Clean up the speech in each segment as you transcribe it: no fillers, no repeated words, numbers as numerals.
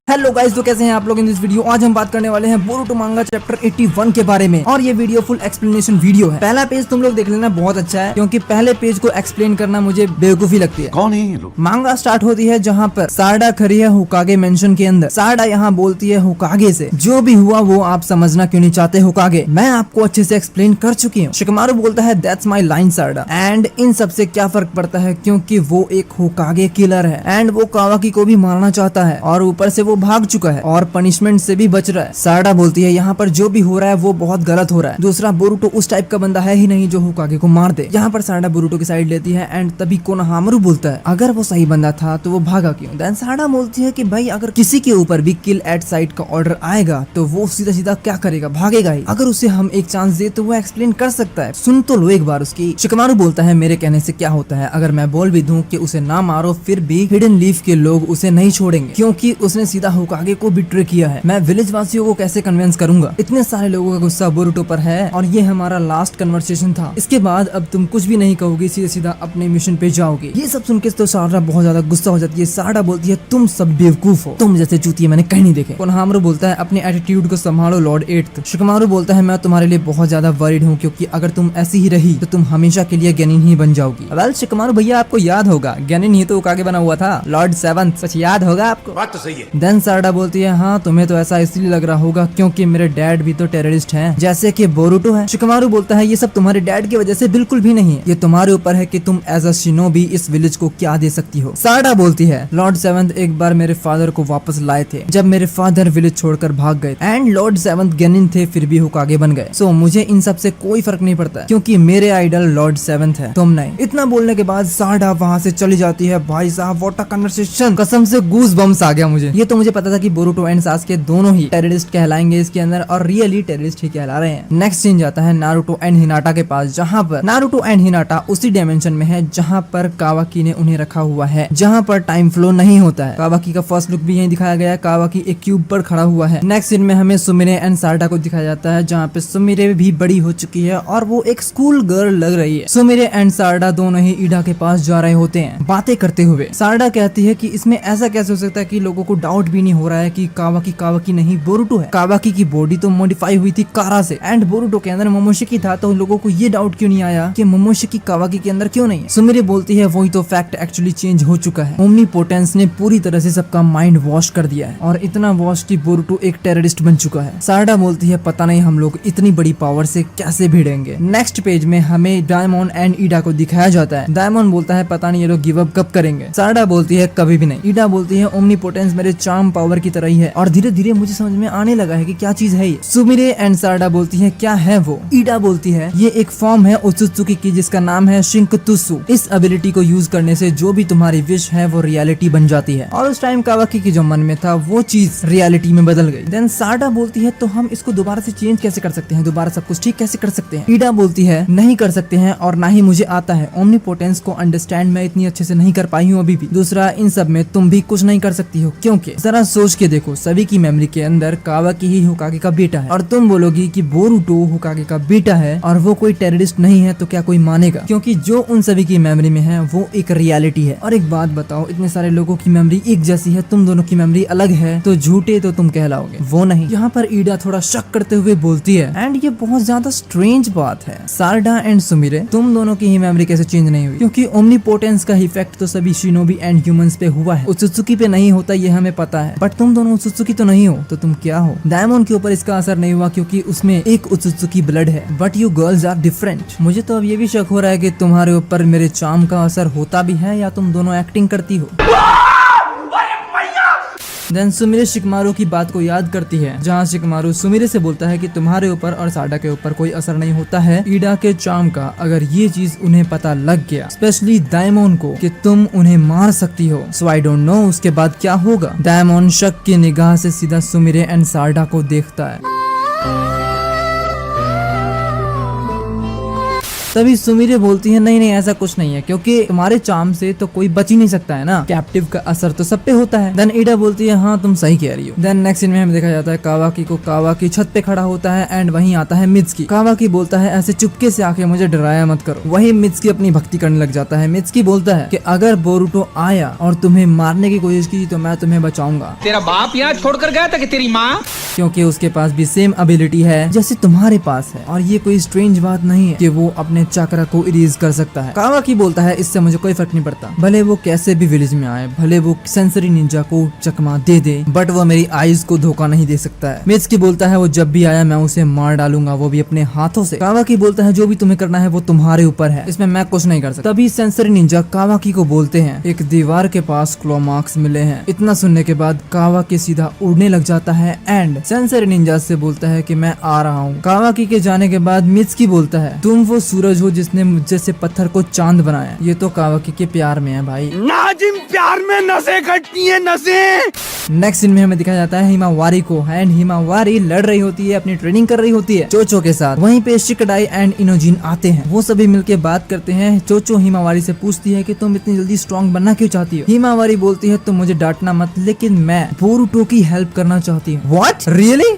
Hello guys, तो कैसे हैं आप लोग इन दिस वीडियो। आज हम बात करने वाले हैं बोरुटो मांगा चैप्टर 81 के बारे में और ये वीडियो फुल एक्सप्लेनेशन वीडियो है। पहला पेज तुम लोग देख लेना, बहुत अच्छा है क्योंकि पहले पेज को एक्सप्लेन करना मुझे बेवकूफी लगती है। कौन है ये लोग? मांगा स्टार्ट होती है जहाँ पर सारडा खड़ी है होकागे मेंशन के अंदर। सारडा यहाँ बोलती है होकागे से, जो भी हुआ वो आप समझना क्यों नहीं चाहते होकागे, मैं आपको अच्छे से एक्सप्लेन कर चुकी हूँ। शिकमारू बोलता है that's my line Sarda, and in सब से क्या फर्क पड़ता है क्योंकि वो एक होकागे किलर है एंड वो कावाकी को भी मारना चाहता है और ऊपर से वो भाग चुका है और पनिशमेंट से भी बच रहा है। सारडा बोलती है यहाँ पर जो भी हो रहा है वो बहुत गलत हो रहा है। दूसरा, बोरुटो उस टाइप का बंदा है ही नहीं जो होकागे को मार दे। यहाँ पर सारडा बोरुटो की साइड लेती है एंड तभी कोनोहामारू बोलता है अगर वो सही बंदा था तो वो भागा क्यों। देन सारडा बोलती है कि भाई अगर किसी के ऊपर भी किल एट साइट का ऑर्डर आएगा तो वो सीधा सीधा क्या करेगा, भागेगा ही। अगर उसे हम एक चांस दे तो वो एक्सप्लेन कर सकता है, सुन तो लो एक बार उसकी। शिकमारू बोलता है मेरे कहने से क्या होता है, अगर मैं बोल भी दूं कि उसे ना मारो फिर भी हिडन लीफ के लोग उसे नहीं छोड़ेंगे क्योंकि उसने सीधा होकागे को बिट्रे किया है। मैं विलेज वासियों को कैसे कन्विंस करूंगा, इतने सारे लोगों का गुस्सा बोरुटो पर है और ये हमारा लास्ट कन्वर्सेशन था। इसके बाद अब तुम कुछ भी नहीं कहोगे, सीधे सीधा अपने मिशन पे जाओगे। ये सब सुन के तो सारडा बहुत ज्यादा गुस्सा हो जाती है। सारडा बोलती है तुम सब बेवकूफ हो, तुम जैसे चूतिए मैंने कहीं नहीं देखे। कोनोहामारू बोलता है अपने एटीट्यूड को संभालो लॉर्ड 8th। शिकमारू बोलता है मैं तुम्हारे लिए बहुत ज्यादा वरीड हूँ क्योंकि अगर तुम ऐसी ही रही तो तुम हमेशा के लिए गेनिन ही बन जाओगी। वेल शिकमारू भैया आपको याद होगा गेनिन ही तो होकागे बना हुआ था, लॉर्ड 7th, सच याद होगा आपको। बात तो सही है। देन सारडा बोलती है हाँ तुम्हें तो ऐसा इसलिए लग रहा होगा क्योंकि मेरे डैड भी तो टेररिस्ट हैं जैसे कि बोरुटो है। शिकमारू बोलता है ये सब तुम्हारे डैड की वजह से बिल्कुल भी नहीं है, ये तुम्हारे ऊपर है कि तुम एज अ शिनोबी इस विलेज को क्या दे सकती हो। सारडा बोलती है लॉर्ड 7th एक बार मेरे फादर को वापस लाए थे जब मेरे फादर विलेज छोड़कर भाग गए एंड लॉर्ड 7th गेनिन थे फिर भी होकागे बन गए। सो मुझे इन सब से कोई फर्क नहीं पड़ता क्योंकि मेरे आइडल लॉर्ड 7th है, तुम नहीं। इतना बोलने के बाद सारडा वहाँ से चली जाती है। भाई साहब व्हाट अ कन्वर्सेशन, कसम से गूज बम्स आ गया मुझे। ये तो मुझे पता था कि बोरुटो एंड सासुके दोनों ही टेररिस्ट कहलाएंगे इसके अंदर और रियली टेररिस्ट ही कहला रहे हैं। नेक्स्ट सीन जाता है नारुतो एंड हिनाटा के पास, जहाँ पर नारुतो एंड हिनाटा उसी डायमेंशन में है जहाँ पर कावाकी ने उन्हें रखा हुआ है, जहाँ पर टाइम फ्लो नहीं होता है। कावाकी का फर्स्ट लुक भी यही दिखाया गया है, कावाकी एक क्यूब पर खड़ा हुआ है। नेक्स्ट सीन में हमें सुमिरे एंड सारडा को दिखाया जाता है जहाँ पे सुमिरे भी बड़ी हो चुकी है और वो एक स्कूल गर्ल लग रही है। सुमिरे एंड सारडा दोनों ही ईडा के पास जा रहे होते हैं बातें करते हुए। सारडा कहती है कि इसमें ऐसा कैसे हो सकता है कि लोगों को डाउट भी नहीं हो रहा है कि कावाकी नहीं बोरुटो है। कावाकी की बॉडी तो मॉडिफाई हुई थी कारा से एंड बोरुटो के अंदर मोमोशिकी था, तो लोगों को ये डाउट क्यों नहीं आया कि मोमोशिकी कावाकी के अंदर क्यों नहीं है। सुमिरे बोलती है वही तो फैक्ट एक्चुअली चेंज हो चुका है, ओमनीपोटेंस ने पूरी तरह से सबका माइंड वॉश कर दिया है और इतना वॉश कि बोरुटो एक टेररिस्ट बन चुका है। सारडा बोलती है पता नहीं हम लोग इतनी बड़ी पावर से कैसे भिड़ेंगे। नेक्स्ट पेज में हमें डायमंड एंड ईडा को दिखाया जाता है। डायमंड बोलता है पता नहीं ये लोग गिव अप कब करेंगे। सारडा बोलती है कभी भी नहीं। ईडा बोलती है ओमनीपोटेंस मेरे चार्म पावर की तरह ही है और धीरे धीरे मुझे समझ में आने लगा है कि क्या चीज है ये। सुमिरे एंड सारडा बोलती है क्या है वो। ईडा बोलती है ये एक फॉर्म है ओत्सुत्सुकी की जिसका नाम है शिंकुत्सु। इस एबिलिटी को यूज करने से जो भी तुम्हारी विश है वो रियलिटी बन जाती है और उस टाइम कावाकी की जो मन में था वो चीज रियलिटी में बदल गई। देन सारडा बोलती है तो हम इसको दोबारा से चेंज कैसे कर सकते हैं, दोबारा सब कुछ ठीक कैसे कर सकते हैं। ईडा बोलती है नहीं कर सकते हैं और ना ही मुझे आता है, ओमनीपोटेंस को अंडरस्टैंड मैं इतनी अच्छे से नहीं कर पाई हूँ अभी भी। दूसरा, इन सब में तुम भी कुछ नहीं कर सकती हो क्योंकि जरा सोच के देखो सभी की मेमोरी के अंदर कावाकी ही होकागे का बेटा है और तुम बोलोगी कि बोरुटो होकागे का बेटा है और वो कोई टेररिस्ट नहीं है तो क्या कोई मानेगा, क्योंकि जो उन सभी की मेमोरी में है वो एक रियलिटी है। और एक बात बताओ, इतने सारे लोगों की मेमोरी एक जैसी है, तुम दोनों की मेमोरी अलग है तो झूठे तो तुम कहलाओगे, वो नहीं। यहाँ पर ईडा थोड़ा शक करते हुए बोलती है एंड ये बहुत ज्यादा स्ट्रेंज बात है सारडा एंड सुमिरे, तुम दोनों की ही मेमोरी कैसे चेंज नहीं हुई, क्योंकि ओमनीपोटेंस का इफेक्ट तो सभी शिनोबी एंड ह्यूमंस पे हुआ है, ओत्सुत्सुकी पे नहीं होता ये हमें पता है, बट तुम दोनों ओत्सुत्सुकी तो नहीं हो तो तुम क्या हो। डायमंड के ऊपर इसका असर नहीं हुआ क्योंकि उसमें एक ओत्सुत्सुकी ब्लड है, but you girls are different. मुझे तो अब ये भी शक हो रहा है कि तुम्हारे ऊपर मेरे चार्म का असर होता भी है या तुम दोनों एक्टिंग करती हो। देन सुमिरे शिकमारू की बात को याद करती है जहाँ शिकमारू सुमिरे से बोलता है कि तुम्हारे ऊपर और सारडा के ऊपर कोई असर नहीं होता है ईडा के चार्म का। अगर ये चीज उन्हें पता लग गया, स्पेशली डायमंड को, कि तुम उन्हें मार सकती हो, सो आई डोंट नो उसके बाद क्या होगा। डायमंड शक की निगाह से सीधा सुमिरे एंड सारडा को देखता है। तभी सुमिरे बोलती है नहीं नहीं ऐसा कुछ नहीं है, क्योंकि तुम्हारे चार्म से तो कोई बच ही नहीं सकता है ना, कैप्टिव का असर तो सब पे होता है। देन ईडा बोलती है हाँ तुम सही कह रही हो। देन नेक्स्ट सीन में हमें देखा जाता है कावाकी को, कावाकी छत पे खड़ा होता है एंड वहीं आता है मित्सुकी। कावाकी बोलता है ऐसे चुपके से आके मुझे डराया मत करो। वही मित्सुकी अपनी भक्ति करने लग जाता है। मित्सुकी बोलता है कि अगर बोरुटो आया और तुम्हें मारने की कोशिश की तो मैं तुम्हें बचाऊंगा। तेरा बाप यहाँ छोड़कर गया था कि तेरी माँ? क्योंकि उसके पास भी सेम एबिलिटी है जैसे तुम्हारे पास है, और ये कोई स्ट्रेंज बात नहीं है कि वो अपने चक्र को इरेज कर सकता है। कावाकी बोलता है इससे मुझे कोई फर्क नहीं पड़ता, भले वो कैसे भी विलेज में आए, भले वो सेंसरी निंजा को चकमा दे दे, बट वो मेरी आईज को धोखा नहीं दे सकता है। मित्सुकी बोलता है वो जब भी आया मैं उसे मार डालूंगा, वो भी अपने हाथों से। कावाकी बोलता है जो भी तुम्हें करना है वो तुम्हारे ऊपर है, इसमें मैं कुछ नहीं कर सकता। तभी सेंसरी निंजा कावाकी को बोलते हैं एक दीवार के पास क्लॉ मार्क्स मिले हैं। इतना सुनने के बाद कावाकी सीधा उड़ने लग जाता है एंड सेंसरी निंजा से बोलता है कि मैं आ रहा हूँ। कावाकी के जाने के बाद मित्सुकी बोलता है तुम वो सूरज हो जिसने मुझे से पत्थर को चांद बनाया। ये तो कावाकी के प्यार में है भाई। नाजिम प्यार में नसें कटती है नसें। नेक्स्ट सीन में हमें दिखाया जाता है हिमावारी को एंड हिमावारी लड़ रही होती है, अपनी ट्रेनिंग कर रही होती है चोचो के साथ। वहीं पे शिकडाई एंड इनोजिन आते हैं, वो सभी मिलके बात करते हैं। चोचो हिमावारी से पूछती है कि तुम इतनी जल्दी स्ट्रॉन्ग बनना क्यों चाहती हो। हिमावारी बोलती है तुम मुझे डांटना मत, लेकिन मैं बोरुटो की हेल्प करना चाहती हूँ। What really?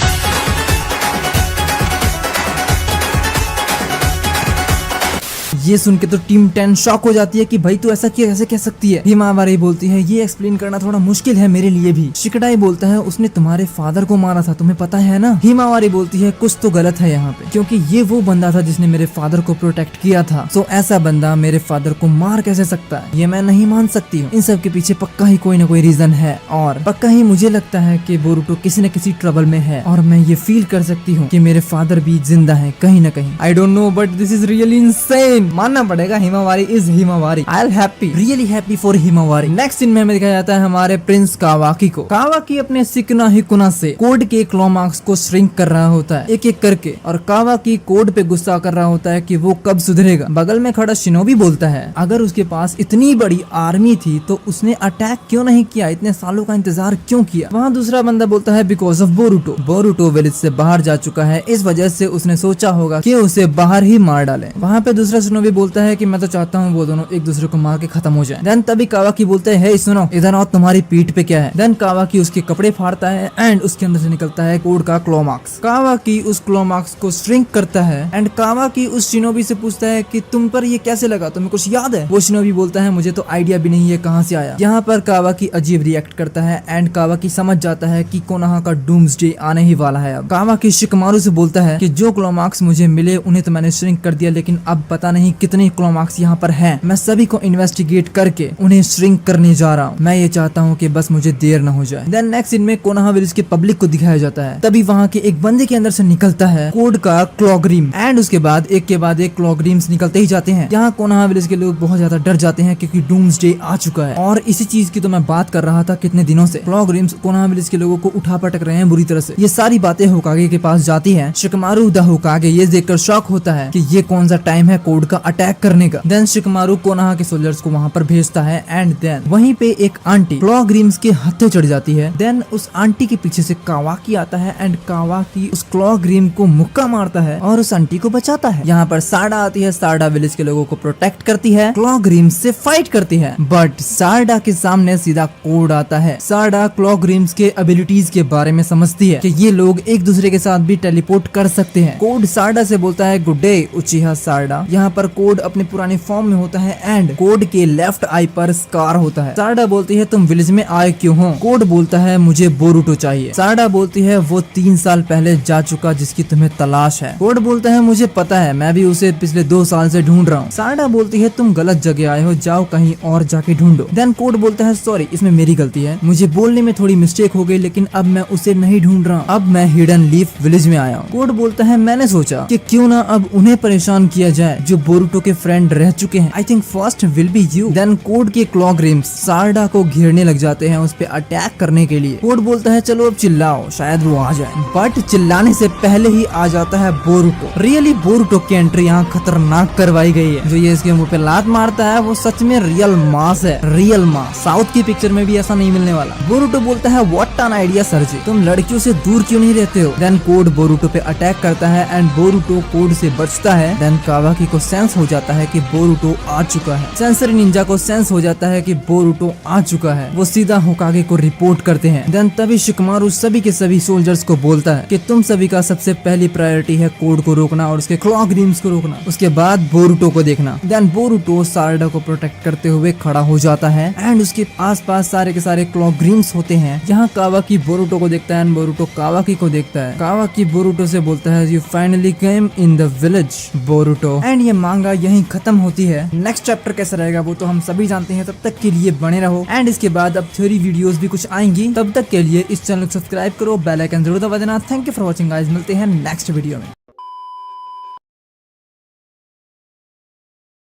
ये सुन के तो टीम 10 शॉक हो जाती है कि भाई तू ऐसा कैसे कह सकती है। हिमावारी बोलती है ये एक्सप्लेन करना थोड़ा मुश्किल है मेरे लिए भी। शिकडाई बोलता है उसने तुम्हारे फादर को मारा था, तुम्हें पता है ना। हिमावारी बोलती है कुछ तो गलत है यहाँ पे, क्योंकि ये वो बंदा था जिसने मेरे फादर को प्रोटेक्ट किया था। सो ऐसा बंदा मेरे फादर को मार कैसे सकता है, ये मैं नहीं मान सकती हूँ। इन सब के पीछे पक्का ही कोई ना कोई रीजन है, और पक्का ही मुझे लगता है कि बोरुटो किसी न किसी ट्रबल में है, और मैं ये फील कर सकती हूँ कि मेरे फादर भी जिंदा है कहीं न कहीं। I don't know but this is really insane. मानना पड़ेगा Himawari is Himawari. I am happy, really happy for Himawari. Next scene में हमें दिखाया जाता है हमारे प्रिंस कावाकी को। कावाकी अपने सिकना हिकुना से कोड के क्लॉ मार्क्स को श्रिंक कर रहा होता है एक एक करके, और कावाकी कोड पे गुस्सा कर रहा होता है कि वो कब सुधरेगा। बगल में खड़ा शिनोबी बोलता है अगर उसके पास इतनी बड़ी आर्मी थी तो उसने अटैक क्यों नहीं किया, इतने सालों का इंतजार क्यों किया। वहाँ दूसरा बंदा बोलता है because of Boruto. Boruto village से बाहर जा चुका है, इस वजह से उसने सोचा होगा कि उसे बाहर ही मार डाले। वहाँ पे दूसरा शिनोबी बोलता है कि मैं तो चाहता हूँ वो दोनों एक दूसरे को मार के खत्म हो जाए। देन तभी कावाकी बोलता है सुनो इधर आओ, तुम्हारी पीठ पे क्या है। देन कावाकी उसके कपड़े फाड़ता है एंड उसके अंदर से निकलता है कोड का क्लॉ मार्क्स। कावाकी उस क्लॉ मार्क्स को श्रिंक करता है एंड कावाकी उस शिनोबी से पूछता है कि तुम पर ये कैसे लगा, तुम्हें कुछ याद है। वो शिनोबी बोलता है मुझे तो आइडिया भी नहीं है कहाँ से आया। यहाँ पर कावाकी अजीब रिएक्ट करता है एंड कावाकी समझ जाता है कि कोनोहा का डूम्सडे आने ही वाला है। अब कावाकी शिकमारू से बोलता है कि जो क्लॉ मार्क्स मुझे मिले उन्हें तो मैंने श्रिंक कर दिया, लेकिन अब पता नहीं कितने क्लॉ मार्क्स यहाँ पर हैं। मैं सभी को इन्वेस्टिगेट करके उन्हें श्रिंक करने जा रहा हूँ। मैं ये चाहता हूँ कि बस मुझे देर न हो जाए। देन नेक्स्ट सीन में कोनोहा विलेज के पब्लिक को दिखाया जाता है। तभी वहाँ के एक बंदे के अंदर से निकलता है कोड का क्लॉग्रीम एंड उसके बाद एक के बाद एक क्लॉग्रीम्स निकलते ही जाते हैं। यहाँ कोनोहा विलेज के लोग बहुत ज्यादा डर जाते हैं क्योंकि डूम्सडे आ चुका है, और इसी चीज की तो मैं बात कर रहा था कितने दिनों से। क्लॉग्रीम्स कोनोहा विलेज के लोगों को उठा पटक रहे हैं बुरी तरह से। ये सारी बातें होकागे के पास जाती है। शिकमारू द होकागे ये देखकर शॉक होता है कि ये कौन सा टाइम है कोड का अटैक करने का। देन शिकमारू कोनोहा के सोल्जर्स को वहाँ पर भेजता है एंड देन वहीं पे एक आंटी क्लॉग्रीम्स के हत्थे चढ़ जाती है। देन उस आंटी के पीछे से कावाकी आता है एंड कावाकी उस क्लॉग्रीम को मुक्का मारता है और उस आंटी को बचाता है। यहाँ पर सारडा आती है, सारडा विलेज के लोगों को प्रोटेक्ट करती है, क्लॉग्रीम्स से फाइट करती है, बट सारडा के सामने सीधा कोड आता है। सारडा क्लॉग्रीम्स के एबिलिटीज के बारे में समझती है कि ये लोग एक दूसरे के साथ भी टेलीपोर्ट कर सकते हैं। कोड सारडा से बोलता है गुड डे उचिहा सारडा। यहाँ पर कोड अपने पुराने फॉर्म में होता है एंड कोड के लेफ्ट आई पर स्कार होता है। सारडा बोलती है तुम विलेज में आए क्यों हो। कोड बोलता है मुझे बोरुटो चाहिए। सारडा बोलती है वो 3 साल पहले जा चुका जिसकी तुम्हें तलाश है। कोड बोलता है मुझे पता है, मैं भी उसे पिछले 2 साल से ढूंढ रहा हूँ। सारडा बोलती है तुम गलत जगह आए हो, जाओ कहीं और जाके ढूंढो। देन कोड बोलता है सॉरी इसमें मेरी गलती है, मुझे बोलने में थोड़ी मिस्टेक हो गई, लेकिन अब मैं उसे नहीं ढूंढ रहा हूँ, अब मैं हिडन लीफ विलेज में आया हूँ। कोड बोलता है मैंने सोचा कि क्यों ना अब उन्हें परेशान किया जाए जो बोरुटो के फ्रेंड रह चुके हैं। I think first will be you. Then Code के क्लॉग्रीम्स सारडा को घेरने लग जाते हैं उस पे अटैक करने के लिए। कोड बोलता है चलो अब चिल्लाओ शायद वो आ जाए, बट चिल्लाने से पहले ही आ जाता है बोरुटो। रियली बोरुटो की एंट्री यहाँ खतरनाक करवाई गई है। जो ये इसके मुंह पे लात मारता है वो सच में रियल मास है, रियल मास। साउथ की पिक्चर में भी ऐसा नहीं मिलने वाला। बोरुटो बोलता है व्हाट एन आइडिया सर जी, तुम लड़कियों से दूर क्यों नहीं रहते हो। देन कोड बोरुटो पे अटैक करता है एंड बोरुटो कोड से बचता है। देन कावाकी को सेंस सेंस हो जाता है कि बोरुटो आ चुका है। सेंसरी निंजा को सेंस हो जाता है कि बोरुटो आ चुका है। वो सीधा होकागे को रिपोर्ट करते हैं। देन तभी शिकमारू सभी के सभी सोल्जर्स को बोलता है कि तुम सभी का सबसे पहली प्रायोरिटी है कोड को रोकना और उसके क्लॉक ड्रीम्स को रोकना, उसके बाद बोरुटो को देखना। देन बोरुटो सारडा को प्रोटेक्ट करते हुए खड़ा हो जाता है एंड उसके आसपास सारे के सारे क्लॉक ड्रीम्स होते हैं। यहाँ कावाकी बोरुटो को देखता है एंड बोरुटो कावाकी को देखता है। कावाकी बोरुटो से बोलता है you finally came in the village Boruto. And ये मांगा यहीं खत्म होती है। नेक्स्ट चैप्टर कैसा रहेगा वो तो हम सभी जानते हैं। तब तक के लिए बने रहो एंड इसके बाद अब थ्योरी वीडियोस भी कुछ आएंगी। तब तक के लिए इस चैनल को सब्सक्राइब करो, बेल आइकन जरूर दबा देना। Thank you for watching guys, मिलते हैं नेक्स्ट वीडियो में।